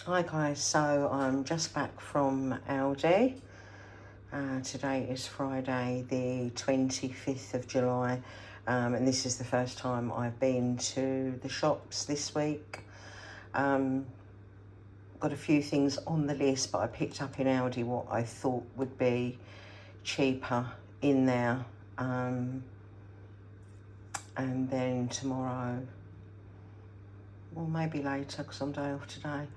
Hi guys, so I'm just back from Aldi. Today is Friday the 25th of July and this is the first time I've been to the shops this week. Got a few things on the list, but I picked up in Aldi what I thought would be cheaper in there, and then tomorrow, or maybe later because I'm day off today,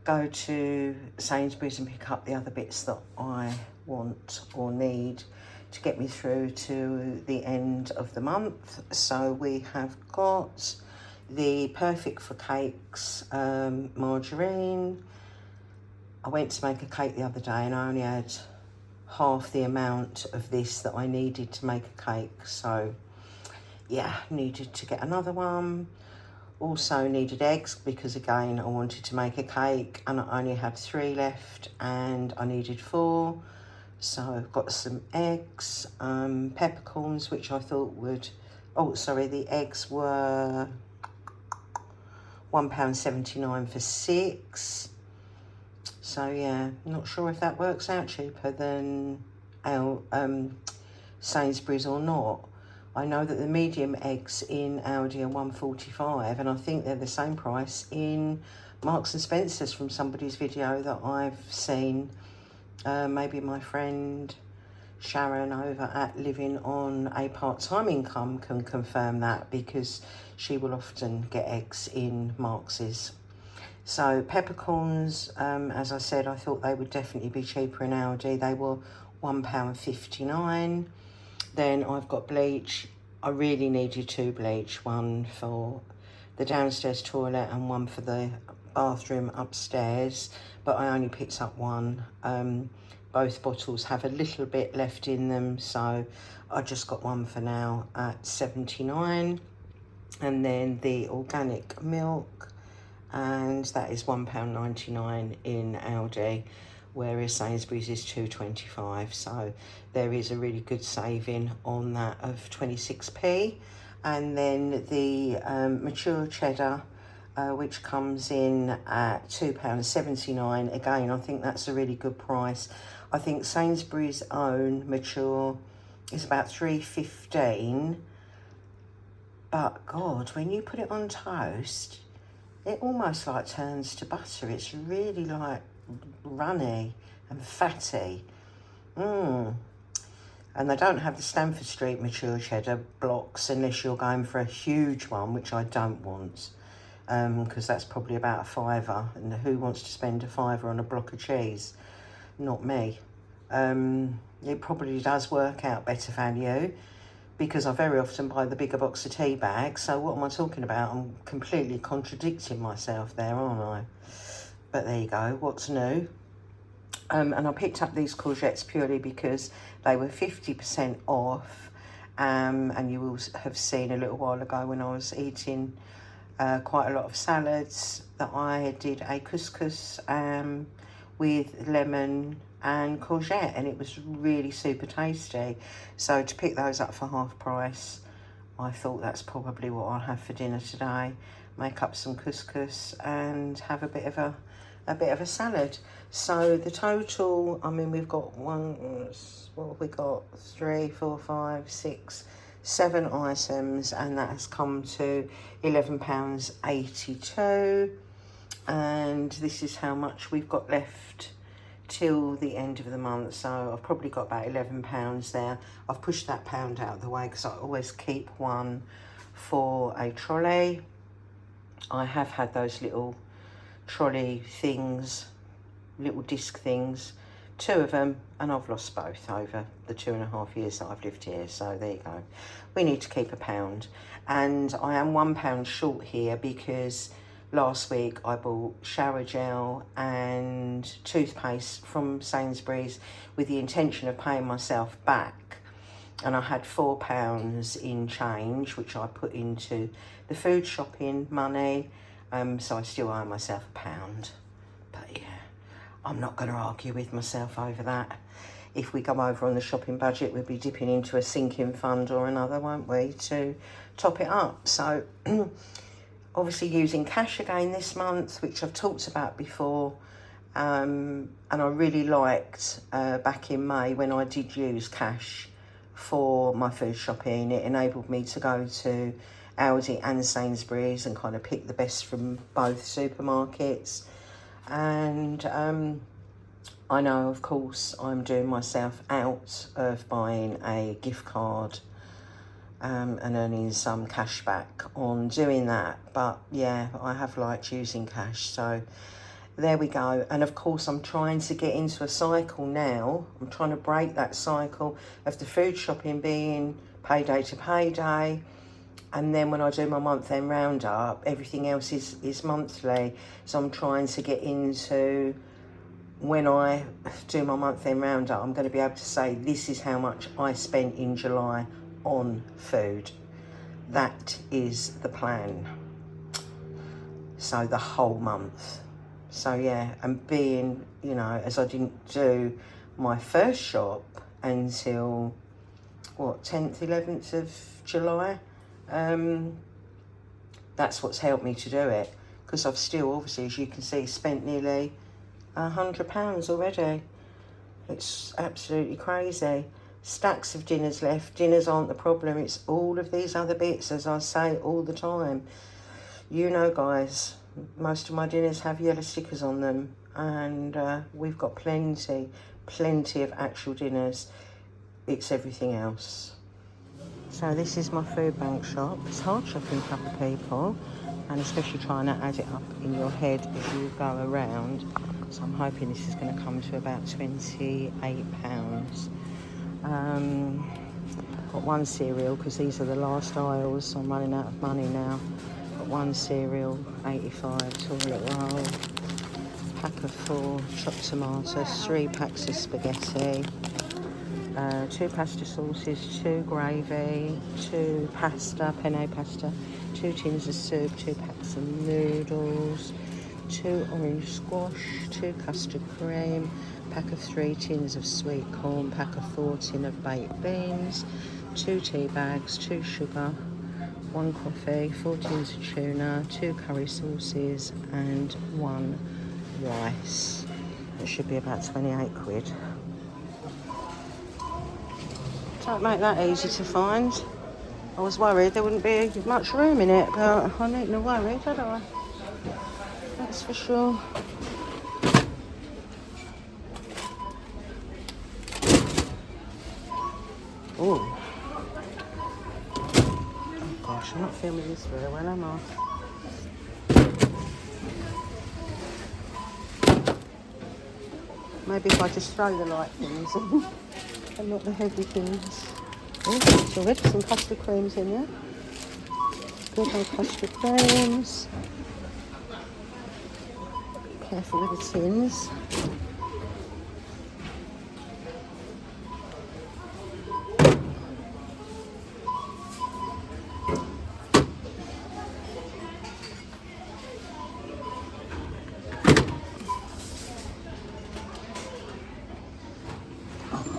go to Sainsbury's and pick up the other bits that I want or need to get me through to the end of the month. So we have got the Perfect for Cakes margarine. I went to make a cake the other day and I only had half the amount of this that I needed to make a cake. So yeah, needed to get another one. Also needed eggs because again I wanted to make a cake and I only had 3 left and I needed 4. So I've got some eggs, peppercorns, which I thought would, the eggs were £1.79 for 6. So yeah, not sure if that works out cheaper than our Sainsbury's or not. I know that the medium eggs in Aldi are £1.45 and I think they're the same price in Marks and Spencer's from somebody's video that I've seen. Maybe my friend Sharon over at Living on a Part-Time Income can confirm that, because she will often get eggs in Marks's. So peppercorns, as I said, I thought they would definitely be cheaper in Aldi. They were £1.59. Then I've got bleach. I really needed 2 bleach, one for the downstairs toilet and one for the bathroom upstairs, but I only picked up one. Both bottles have a little bit left in them, so I just got one for now at 79. And then the organic milk, and that is £1.99 in Aldi, whereas Sainsbury's is £2.25. So there is a really good saving on that of 26p. And then the mature cheddar, which comes in at £2.79. Again, I think that's a really good price. I think Sainsbury's own mature is about £3.15. But God, when you put it on toast, it almost like turns to butter. It's really like runny and fatty. And they don't have the Stamford Street mature cheddar blocks unless you're going for a huge one, which I don't want, because that's probably about £5, and who wants to spend £5 on a block of cheese? Not me. It probably does work out better value, because I very often buy the bigger box of tea bags. So what am I talking about? I'm completely contradicting myself there, aren't I? But there you go, what's new? And I picked up these courgettes purely because they were 50% off. And you will have seen a little while ago when I was eating quite a lot of salads that I did a couscous with lemon and courgette, and it was really super tasty. So to pick those up for half price, I thought that's probably what I'll have for dinner today. Make up some couscous and have a bit of a salad. So the total, I mean, we've got what have we got? 3, 4, 5, 6, 7 items, and that has come to £11.82. And this is how much we've got left till the end of the month. So I've probably got about £11 there. I've pushed that pound out of the way because I always keep one for a trolley. I have had those little trolley things, little disc things, 2 of them, and I've lost both over the 2.5 years that I've lived here. So there you go. We need to keep £1, and I am £1 short here because last week I bought shower gel and toothpaste from Sainsbury's with the intention of paying myself back, and I had £4 in change, which I put into the food shopping money. So I still owe myself £1. But yeah, I'm not going to argue with myself over that. If we come over on the shopping budget, we'll be dipping into a sinking fund or another, won't we, to top it up. So obviously using cash again this month, which I've talked about before. And I really liked back in May when I did use cash for my food shopping. It enabled me to go to Aldi and Sainsbury's and kind of pick the best from both supermarkets. And I know, of course, I'm doing myself out of buying a gift card and earning some cash back on doing that. But yeah, I have liked using cash, so there we go. And of course, I'm trying to get into a cycle now. I'm trying to break that cycle of the food shopping being payday to payday. And then when I do my month-end roundup, everything else is monthly. So I'm trying to get into, when I do my month-end roundup, I'm going to be able to say, this is how much I spent in July on food. That is the plan. So the whole month. So yeah, and being, you know, as I didn't do my first shop until, what, 10th, 11th of July, that's what's helped me to do it. Because I've still, obviously, as you can see, spent nearly £100 already. It's absolutely crazy. Stacks of dinners left. Dinners aren't the problem. It's all of these other bits, as I say all the time. You know, guys, most of my dinners have yellow stickers on them, and we've got plenty of actual dinners. It's everything else. So this is my food bank shop. It's hard shopping, cuppa people, and especially trying to add it up in your head as you go around. So I'm hoping this is going to come to about £28. Got one cereal because these are the last aisles, so I'm running out of money now. Got one cereal, 85, toilet roll, pack of 4 chopped tomatoes, 3 packs of spaghetti, 2 pasta sauces, 2 gravy, 2 pasta, penne pasta, 2 tins of soup, 2 packs of noodles, 2 orange squash, 2 custard cream, pack of 3 tins of sweet corn, pack of 4 tin of baked beans, 2 tea bags, 2 sugar, 1 coffee, 4 tins of tuna, 2 curry sauces and 1 rice. It should be about 28 quid. Don't make that easy to find. I was worried there wouldn't be much room in it, but I needn't to worry, don't I? That's for sure. Oh gosh, I'm not filming this very well, am I? Maybe if I just throw the light things in and not the heavy things. Oh, there's already some custard creams in there. Good old custard creams. Careful with the tins.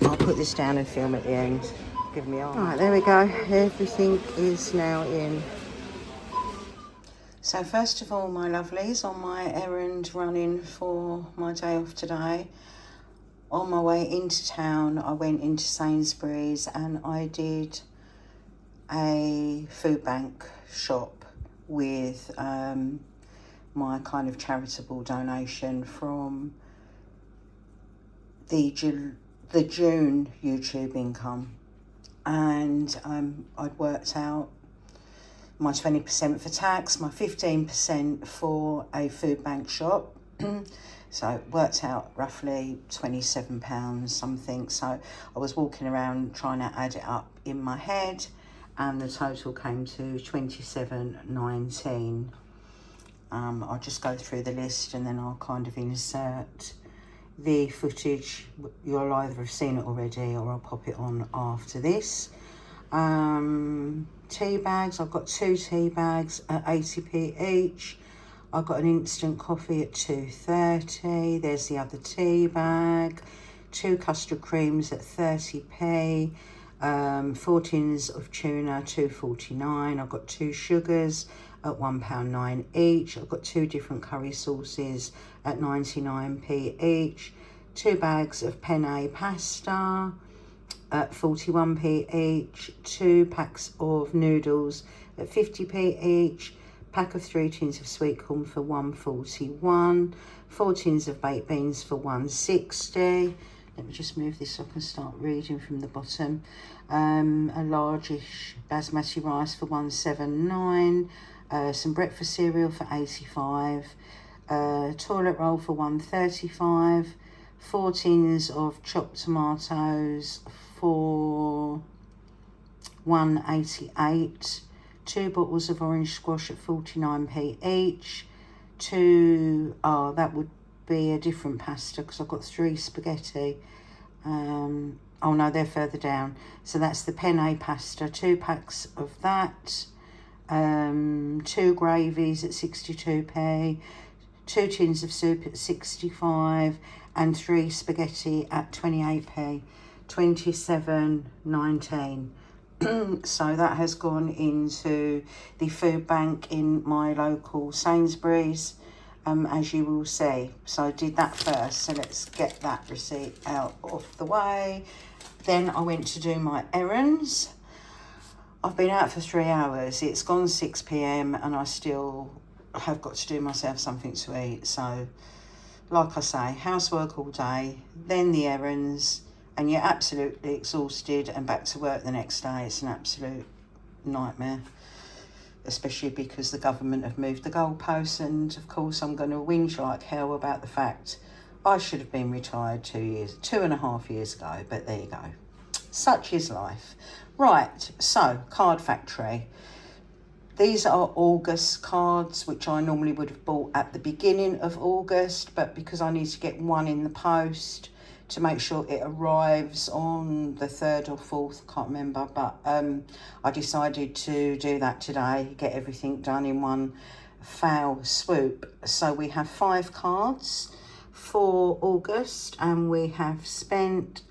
I'll put this down and film at the end. Give me on. Right, there we go. Everything is now in. So first of all, my lovelies, on my errand running for my day off today, on my way into town, I went into Sainsbury's and I did a food bank shop with my kind of charitable donation from the June YouTube income. And I'd worked out my 20% for tax, my 15% for a food bank shop. So it worked out roughly £27 something. So I was walking around trying to add it up in my head, and the total came to £27.19. I'll just go through the list and then I'll kind of insert the footage. You'll either have seen it already or I'll pop it on after this. Tea bags, I've got 2 tea bags at 80p each. I've got an instant coffee at 2.30. There's the other tea bag. 2 custard creams at 30p. 4 tins of tuna, 2.49. I've got 2 sugars at £1.09 each. I've got 2 different curry sauces at 99p each. 2 bags of penne pasta at 41p each. 2 packs of noodles at 50p each. Pack of 3 tins of sweetcorn for £1.41. 4 tins of baked beans for £1.60. Let me just move this so I can start reading from the bottom. A largish basmati rice for £1.79. Some breakfast cereal for £85. Toilet roll for £1.35. 4 tins of chopped tomatoes for £1.88. 2 bottles of orange squash at 49p each. That would be a different pasta because I've got 3 spaghetti. Oh no, they're further down. So that's the penne pasta, 2 packs of that. 2 gravies at 62p. 2 tins of soup at 65, and 3 spaghetti at 28p, 27.19. So that has gone into the food bank in my local Sainsbury's, as you will see. So I did that first, so let's get that receipt out of the way. Then I went to do my errands. I've been out for 3 hours. It's gone 6 p.m. and I still have got to do myself something to eat. So like I say, housework all day, then the errands, and you're absolutely exhausted and back to work the next day. It's an absolute nightmare, especially because the government have moved the goalposts, and of course I'm going to whinge like hell about the fact I should have been retired 2.5 years ago, but there you go. Such is life. Right, so Card Factory. These are August cards, which I normally would have bought at the beginning of August, but because I need to get one in the post to make sure it arrives on the 3rd or 4th, can't remember, but I decided to do that today, get everything done in one foul swoop. So we have 5 cards for August, and we have spent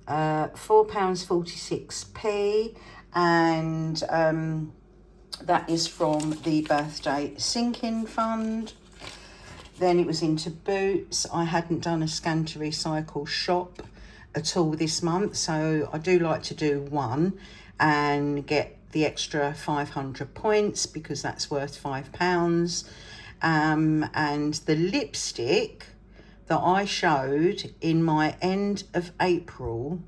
£4.46p, and that is from the birthday sinking fund. Then it was into boots. I hadn't done a scan to recycle shop at all this month, so I do like to do one and get the extra 500 points because that's worth £5. And the lipstick that I showed in my end of April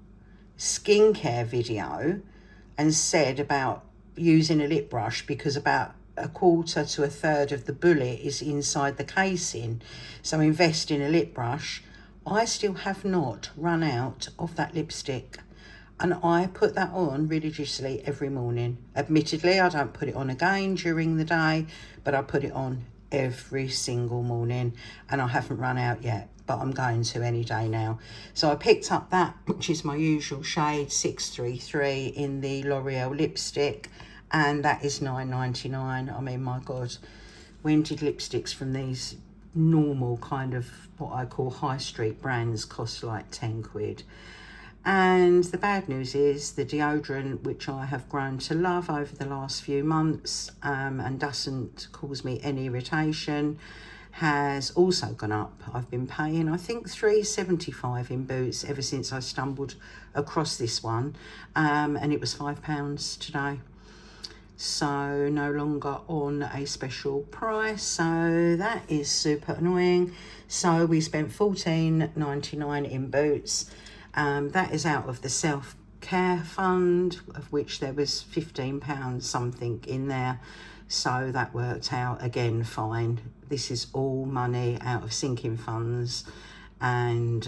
skincare video and said about using a lip brush because about 1/4 to 1/3 of the bullet is inside the casing, so invest in a lip brush. I still have not run out of that lipstick, and I put that on religiously every morning. Admittedly, I don't put it on again during the day, but I put it on every single morning, and I haven't run out yet, but I'm going to any day now. So I picked up that, which is my usual shade, 633 in the L'Oreal lipstick, and that is £9.99. I mean, my God, when did lipsticks from these normal kind of what I call high street brands cost like 10 quid? And the bad news is the deodorant, which I have grown to love over the last few months and doesn't cause me any irritation, has also gone up. I've been paying, I think, £3.75 in Boots ever since I stumbled across this one, and it was £5 today. So no longer on a special price, so that is super annoying. So we spent £14.99 in Boots. That is out of the self-care fund, of which there was £15 something in there, so that worked out again fine. This is all money out of sinking funds, and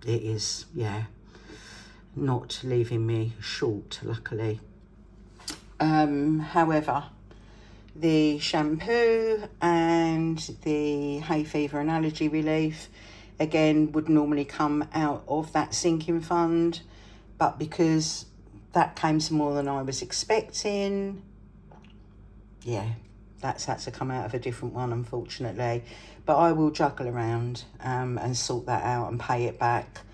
it is, yeah, not leaving me short, luckily. However, the shampoo and the hay fever and allergy relief again would normally come out of that sinking fund, but because that came to more than I was expecting, yeah, that's had to come out of a different one, unfortunately. But I will juggle around and sort that out and pay it back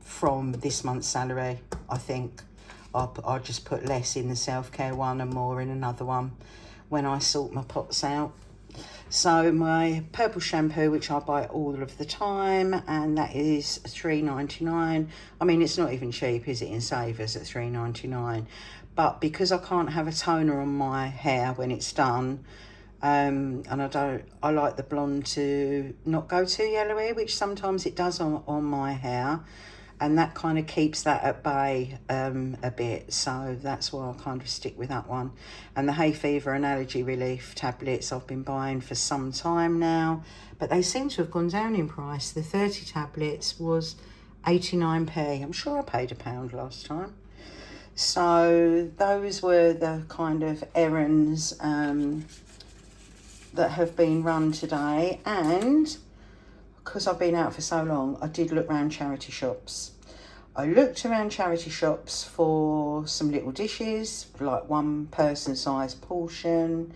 from this month's salary, I think. I'll just put less in the self-care one and more in another one when I sort my pots out. So my purple shampoo, which I buy all of the time, and that is $3.99. I mean, it's not even cheap, is it, in Savers at $3.99? But because I can't have a toner on my hair when it's done, and I like the blonde to not go too yellowy, which sometimes it does on my hair, and that kind of keeps that at bay a bit, so that's why I kind of stick with that one. And the hay fever and allergy relief tablets I've been buying for some time now, but they seem to have gone down in price. The 30 tablets was 89p. I'm sure I paid £1 last time. So those were the kind of errands that have been run today. And because I've been out for so long, I did look around charity shops. I looked around charity shops for some little dishes, like one person size portion.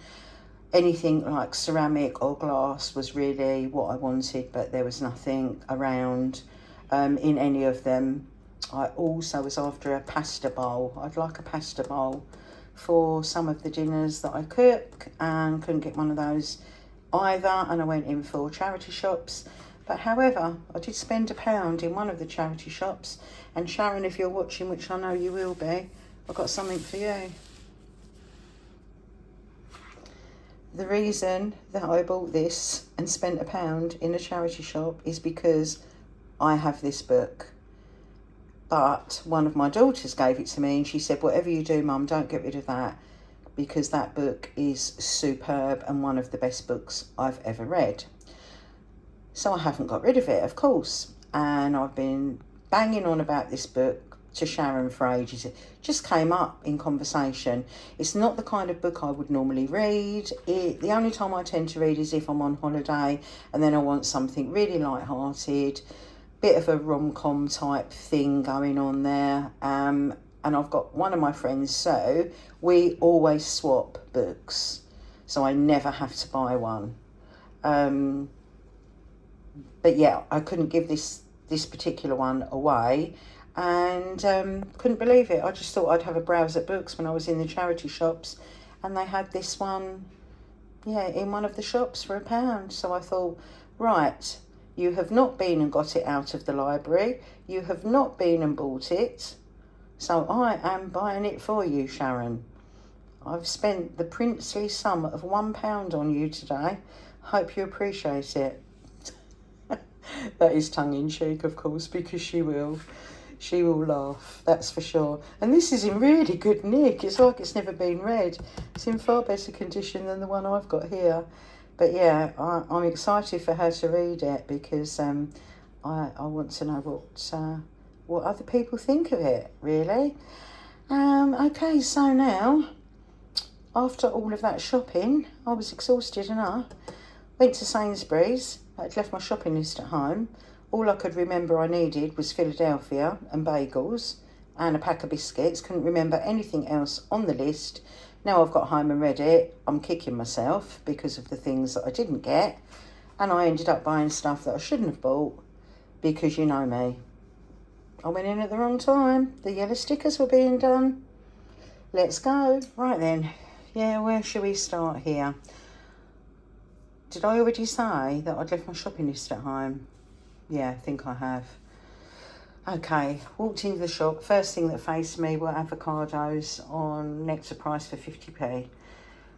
Anything like ceramic or glass was really what I wanted, but there was nothing around in any of them. I also was after a pasta bowl. I'd like a pasta bowl for some of the dinners that I cook, and couldn't get one of those either, and I went in for charity shops. But however, I did spend £1 in one of the charity shops, and Sharon, if you're watching, which I know you will be, I've got something for you. The reason that I bought this and spent £1 in a charity shop is because I have this book. But one of my daughters gave it to me, and she said, whatever you do, Mum, don't get rid of that, because that book is superb and one of the best books I've ever read. So I haven't got rid of it, of course. And I've been banging on about this book to Sharon for ages. It just came up in conversation. It's not the kind of book I would normally read. The only time I tend to read is if I'm on holiday and then I want something really light-hearted, bit of a rom-com type thing going on there. And I've got one of my friends, so we always swap books, so I never have to buy one. But yeah, I couldn't give this particular one away, and couldn't believe it. I just thought I'd have a browse at books when I was in the charity shops, and they had this one, yeah, in one of the shops for £1. So I thought, right, you have not been and got it out of the library. You have not been and bought it. So I am buying it for you, Sharon. I've spent the princely sum of £1 on you today. Hope you appreciate it. That is tongue-in-cheek, of course, because she will laugh, that's for sure. And this is in really good nick. It's like it's never been read. It's in far better condition than the one I've got here. But yeah, I'm excited for her to read it, because I want to know what other people think of it, really. Okay, so now, after all of that shopping, I was exhausted enough. Went to Sainsbury's. I'd left my shopping list at home. All I could remember I needed was Philadelphia and bagels and a pack of biscuits. Couldn't remember anything else on the list. Now I've got home and read it, I'm kicking myself because of the things that I didn't get. And I ended up buying stuff that I shouldn't have bought, because you know me. I went in at the wrong time. The yellow stickers were being done. Let's go. Right then. Yeah, where shall we start here? Did I already say that I'd left my shopping list at home? Yeah, I think I have. Okay, walked into the shop. First thing that faced me were avocados on Nectar price for 50p.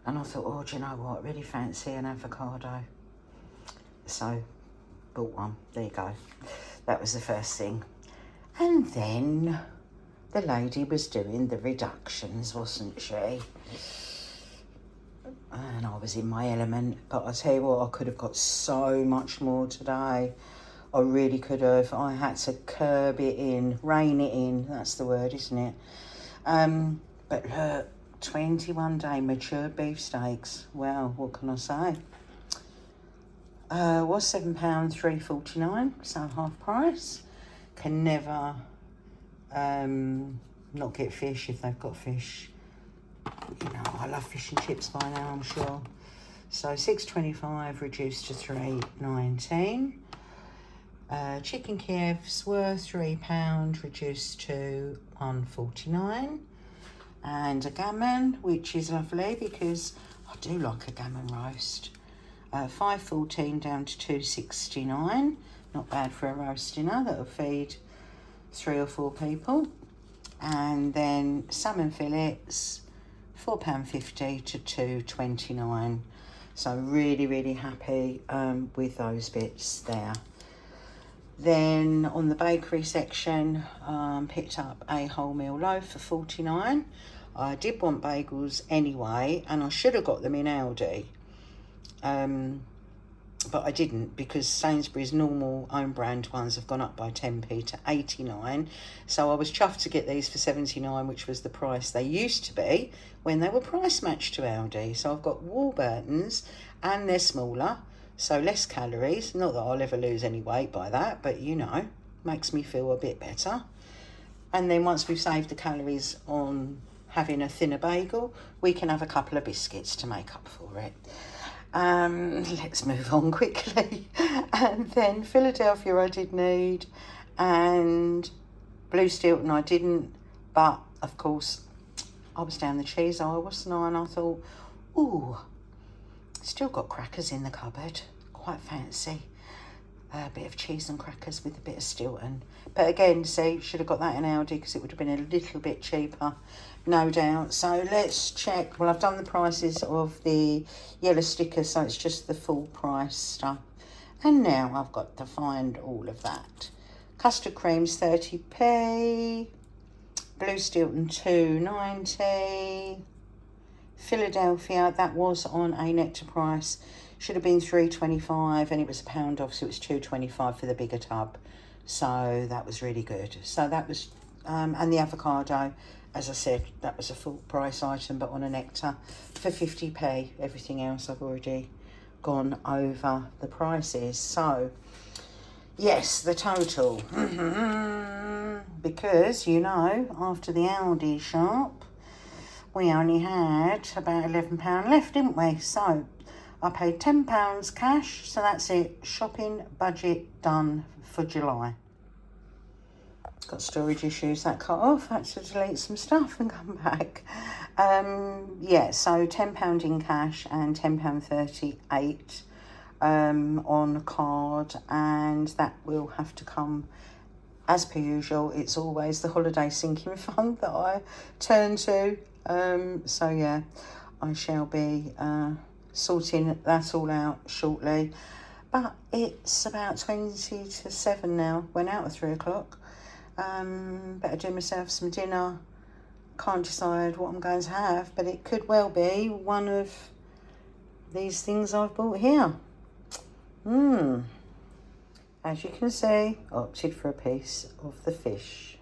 And I thought, oh, do you know what? I really fancy an avocado. So, bought one. There you go. That was the first thing. And then the lady was doing the reductions, wasn't she? And I was in my element. But I tell you what, I could have got so much more today. I really could have. I had to curb it in, rein it in. That's the word, isn't it? But look, 21-day mature beefsteaks. Well, what can I say? Was £7, $3.49, so half price. Can never not get fish if they've got fish. You know, I love fish and chips by now, I'm sure. So $6.25 reduced to $3.19. Chicken Kievs were £3, reduced to $1.49. and a gammon, which is lovely because I do like a gammon roast. $5.14 down to $2.69. Not bad for a roast dinner that'll feed 3 or 4 people. And then salmon fillets, £4.50 to $2.29. So really, really happy with those bits there. Then on the bakery section, picked up a wholemeal loaf for 49. I did want bagels anyway, and I should have got them in Aldi. But I didn't, because Sainsbury's normal own brand ones have gone up by 10p to 89. So I was chuffed to get these for 79, which was the price they used to be when they were price matched to Aldi. So I've got Warburton's, and they're smaller, so less calories. Not that I'll ever lose any weight by that, but you know, makes me feel a bit better. And then once we've saved the calories on having a thinner bagel, we can have a couple of biscuits to make up for it. Let's move on quickly. And then Philadelphia I did need, and Blue Stilton I didn't, but of course I was down the cheese aisle, wasn't I? And I thought, ooh, still got crackers in the cupboard, quite fancy. A bit of cheese and crackers with a bit of Stilton. But again, see, should have got that in Aldi because it would have been a little bit cheaper, no doubt. So let's check. Well, I've done the prices of the yellow stickers, so it's just the full price stuff. And now I've got to find all of that. Custard creams, 30p. Blue Stilton, $2.90. Philadelphia, that was on a nectar price. Should have been $3.25, and it was £1 off, so it was $2.25 for the bigger tub. So that was really good. So that was, and the avocado, as I said, that was a full price item, but on a nectar for 50p. Everything else I've already gone over the prices. So yes, the total. Because, you know, after the Aldi shop, we only had about £11 left, didn't we? So I paid £10 cash, so that's it. Shopping budget done for July. Got storage issues that cut off. Had to delete some stuff and come back. Yeah, so £10 in cash and £10.38 on card, and that will have to come as per usual. It's always the holiday sinking fund that I turn to. So yeah, I shall be sorting that all out shortly. But it's about 20 to 7 now. Went out at 3 o'clock. Better do myself some dinner. Can't decide what I'm going to have, but it could well be one of these things I've bought here. As you can see, I opted for a piece of the fish.